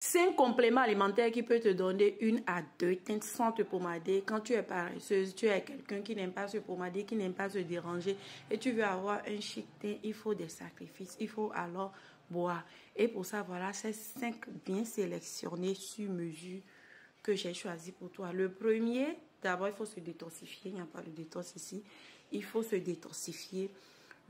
5 compléments alimentaires qui peuvent te donner 1 à 2 teintes sans te pomader. Quand tu es paresseuse, tu es quelqu'un qui n'aime pas se pomader, qui n'aime pas se déranger et tu veux avoir un chic teint, il faut des sacrifices. Il faut alors boire. Et pour ça, voilà ces 5 bien sélectionnés sur mesure que j'ai choisi pour toi. Le premier, d'abord, il faut se détoxifier. Il n'y a pas de détox ici. Il faut se détoxifier.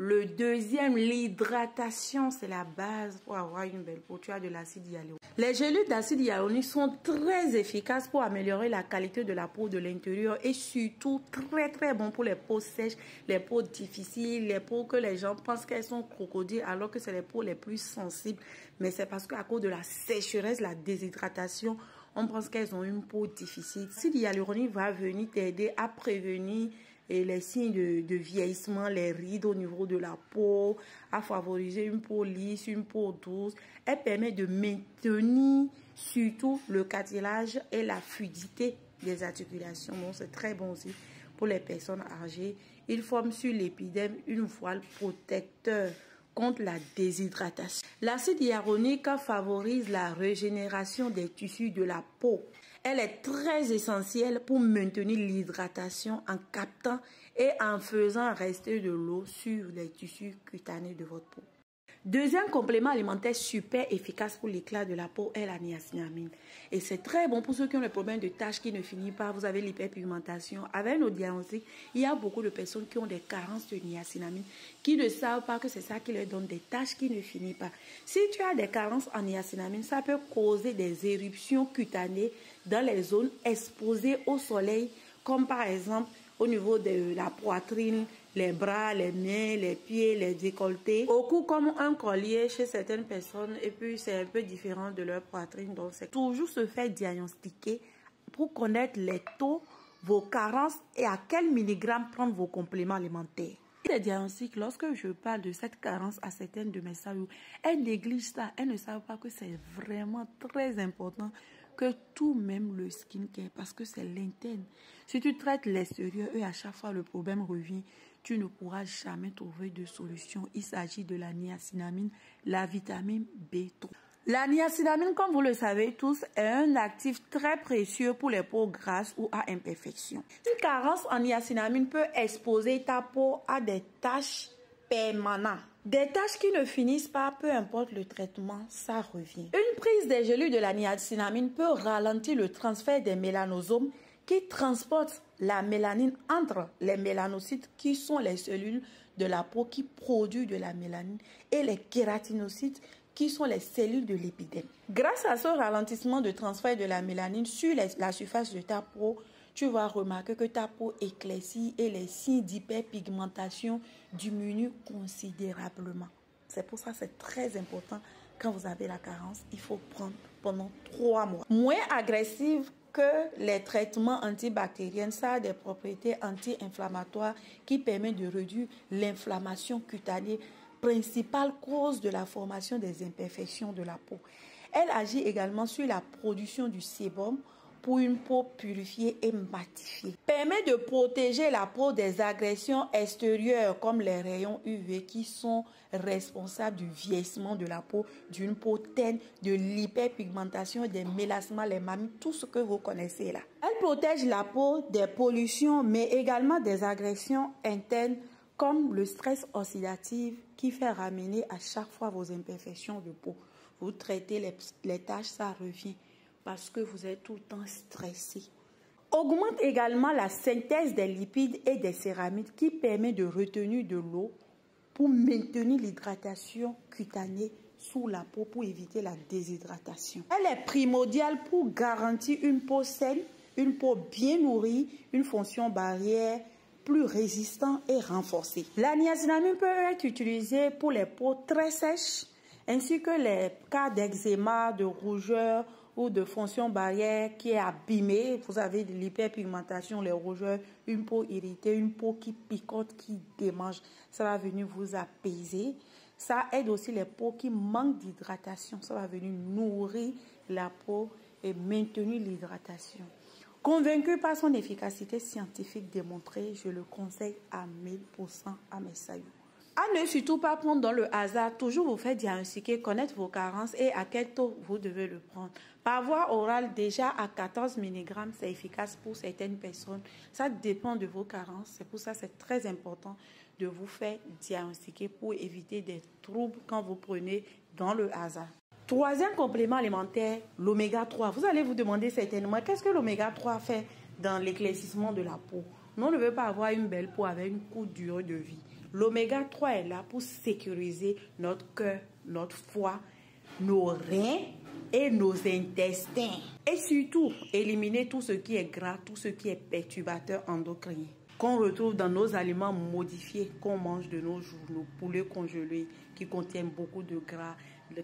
Le deuxième, l'hydratation, c'est la base pour avoir une belle peau. Tu as de l'acide hyaluronique. Les gélules d'acide hyaluronique sont très efficaces pour améliorer la qualité de la peau de l'intérieur et surtout très bon pour les peaux sèches, les peaux difficiles, les peaux que les gens pensent qu'elles sont crocodiles alors que c'est les peaux les plus sensibles. Mais c'est parce qu'à cause de la sécheresse, la déshydratation, on pense qu'elles ont une peau difficile. L'acide hyaluronique va venir t'aider à prévenir les signes de vieillissement, les rides au niveau de la peau, à favoriser une peau lisse, une peau douce. Elle permet de maintenir surtout le cartilage et la fluidité des articulations. Donc c'est très bon aussi pour les personnes âgées. Il forme sur l'épiderme une voile protecteur contre la déshydratation. L'acide hyaluronique favorise la régénération des tissus de la peau. Elle est très essentielle pour maintenir l'hydratation en captant et en faisant rester de l'eau sur les tissus cutanés de votre peau. Deuxième complément alimentaire super efficace pour l'éclat de la peau est la niacinamide. Et c'est très bon pour ceux qui ont le problème de taches qui ne finissent pas. Vous avez l'hyperpigmentation. Avec nos diagnostics, il y a beaucoup de personnes qui ont des carences de niacinamide, qui ne savent pas que c'est ça qui leur donne des taches qui ne finissent pas. Si tu as des carences en niacinamide, ça peut causer des éruptions cutanées dans les zones exposées au soleil, comme par exemple au niveau de la poitrine, les bras, les mains, les pieds, les décolletés. Au cou comme un collier chez certaines personnes et puis c'est un peu différent de leur poitrine. Donc c'est toujours se faire diagnostiquer pour connaître les taux, vos carences et à quel milligramme prendre vos compléments alimentaires. Les diagnostics, lorsque je parle de cette carence à certaines de mes salles, elles négligent ça, elles ne savent pas que c'est vraiment très important que tout, même le skincare, parce que c'est l'interne. Si tu traites l'extérieur et à chaque fois le problème revient, tu ne pourras jamais trouver de solution. Il s'agit de la niacinamide, la vitamine B3. La niacinamide, comme vous le savez tous, est un actif très précieux pour les peaux grasses ou à imperfection. Une carence en niacinamide peut exposer ta peau à des taches permanentes. Des taches qui ne finissent pas, peu importe le traitement, ça revient. Une prise des gélules de la niacinamide peut ralentir le transfert des mélanosomes qui transportent la mélanine entre les mélanocytes qui sont les cellules de la peau qui produisent de la mélanine et les kératinocytes qui sont les cellules de l'épiderme. Grâce à ce ralentissement de transfert de la mélanine sur la surface de ta peau, tu vas remarquer que ta peau éclaircit et les signes d'hyperpigmentation diminuent considérablement. C'est pour ça que c'est très important quand vous avez la carence, il faut prendre pendant 3 mois. Moins agressive que les traitements antibactériens, ça a des propriétés anti-inflammatoires qui permettent de réduire l'inflammation cutanée, principale cause de la formation des imperfections de la peau. Elle agit également sur la production du sébum pour une peau purifiée et matifiée. Permet de protéger la peau des agressions extérieures comme les rayons UV qui sont responsables du vieillissement de la peau, d'une peau terne, de l'hyperpigmentation, des mélasmas, les mamies, tout ce que vous connaissez là. Elle protège la peau des pollutions mais également des agressions internes comme le stress oxydatif qui fait ramener à chaque fois vos imperfections de peau. Vous traitez les taches, ça revient parce que vous êtes tout le temps stressé. Augmente également la synthèse des lipides et des céramides qui permet de retenir de l'eau pour maintenir l'hydratation cutanée sous la peau pour éviter la déshydratation. Elle est primordiale pour garantir une peau saine, une peau bien nourrie, une fonction barrière plus résistant et renforcé. La niacinamide peut être utilisée pour les peaux très sèches ainsi que les cas d'eczéma, de rougeur ou de fonction barrière qui est abîmée. Vous avez de l'hyperpigmentation, les rougeurs, une peau irritée, une peau qui picote, qui démange. Ça va venir vous apaiser. Ça aide aussi les peaux qui manquent d'hydratation. Ça va venir nourrir la peau et maintenir l'hydratation. Convaincu par son efficacité scientifique démontrée, je le conseille à 1000% à mes saillots. À ne surtout pas prendre dans le hasard, toujours vous faire diagnostiquer, connaître vos carences et à quel taux vous devez le prendre. Par voie orale, déjà à 14 mg, c'est efficace pour certaines personnes. Ça dépend de vos carences. C'est pour ça que c'est très important de vous faire diagnostiquer pour éviter des troubles quand vous prenez dans le hasard. Troisième complément alimentaire, l'oméga 3. Vous allez vous demander certainement, qu'est-ce que l'oméga 3 fait dans l'éclaircissement de la peau? Nous, on ne veut pas avoir une belle peau avec une courte durée de vie. L'oméga 3 est là pour sécuriser notre cœur, notre foie, nos reins et nos intestins. Et surtout, éliminer tout ce qui est gras, tout ce qui est perturbateur endocrinien qu'on retrouve dans nos aliments modifiés qu'on mange de nos jours, nos poulets congelés qui contiennent beaucoup de gras.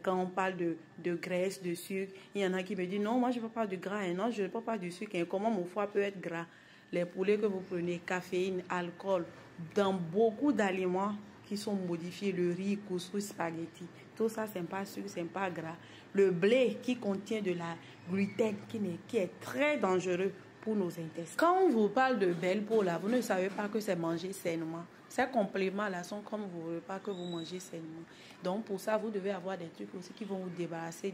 Quand on parle de graisse, de sucre, il y en a qui me disent non, moi je ne veux pas de gras, non, je ne veux pas de sucre. Comment mon foie peut être gras? Les poulets que vous prenez, caféine, alcool, dans beaucoup d'aliments qui sont modifiés, le riz, couscous, spaghetti, tout ça, c'est pas sucre, c'est pas gras. Le blé qui contient de la gluten, qui est très dangereux pour nos intestins. Quand on vous parle de belle peau, là, vous ne savez pas que c'est manger sainement. Ces compléments-là sont comme vos repas que vous mangez sainement. Donc, pour ça, vous devez avoir des trucs aussi qui vont vous débarrasser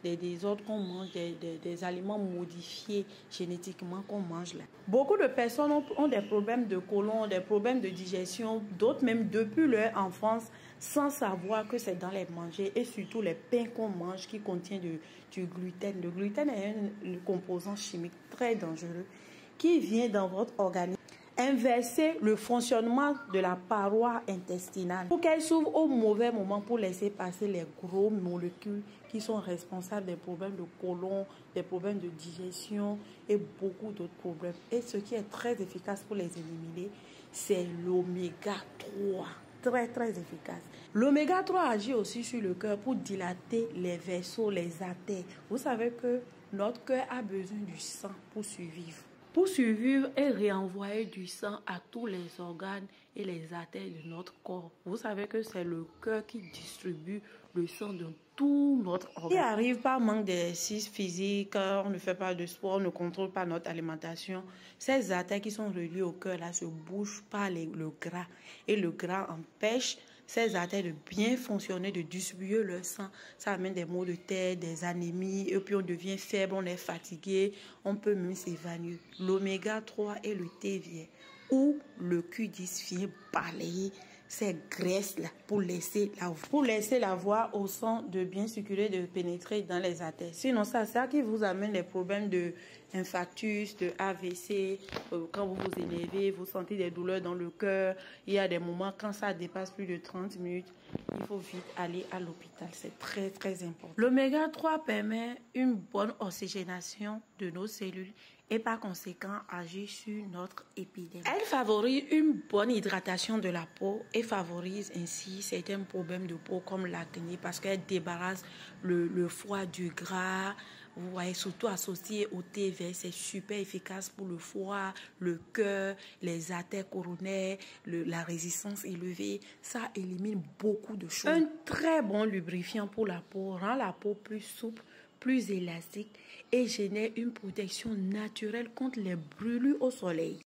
des autres qu'on mange, des aliments modifiés génétiquement qu'on mange là. Beaucoup de personnes ont des problèmes de côlon, des problèmes de digestion, d'autres même depuis leur enfance, sans savoir que c'est dans les manger et surtout les pains qu'on mange qui contiennent du gluten. Le gluten est un composant chimique très dangereux qui vient dans votre organisme inverser le fonctionnement de la paroi intestinale pour qu'elle s'ouvre au mauvais moment pour laisser passer les gros molécules qui sont responsables des problèmes de côlon, des problèmes de digestion et beaucoup d'autres problèmes. Et ce qui est très efficace pour les éliminer, c'est l'oméga 3. Très, très efficace. L'oméga 3 agit aussi sur le cœur pour dilater les vaisseaux, les artères. Vous savez que notre cœur a besoin du sang pour survivre. Pour survivre et réenvoyer du sang à tous les organes et les artères de notre corps. Vous savez que c'est le cœur qui distribue le sang de tout notre organe. Il arrive par manque d'exercice physique, on ne fait pas de sport, on ne contrôle pas notre alimentation. Ces artères qui sont reliées au cœur là se bougent par le gras. Et le gras empêche ces artères de bien fonctionner, de distribuer le sang. Ça amène des maux de tête, des anémies, et puis on devient faible, on est fatigué, on peut même s'évanouir. L'oméga 3 et le thé vert ou le Q10 vient balayer ces graisses-là pour laisser la voie au sang de bien circuler, de pénétrer dans les artères. Sinon, c'est ça qui vous amène les problèmes de infarctus, de AVC. Quand vous vous énervez, vous sentez des douleurs dans le cœur. Il y a des moments quand ça dépasse plus de 30 minutes, il faut vite aller à l'hôpital. C'est très, très important. L'oméga 3 permet une bonne oxygénation de nos cellules et par conséquent agit sur notre épiderme. Elle favorise une bonne hydratation de la peau et favorise ainsi certains problèmes de peau comme l'acné parce qu'elle débarrasse le foie du gras. Vous voyez, surtout associé au thé vert, c'est super efficace pour le foie, le cœur, les artères coronaires, la résistance élevée. Ça élimine beaucoup de choses. Un très bon lubrifiant pour la peau rend la peau plus souple, plus élastique et génère une protection naturelle contre les brûlures au soleil.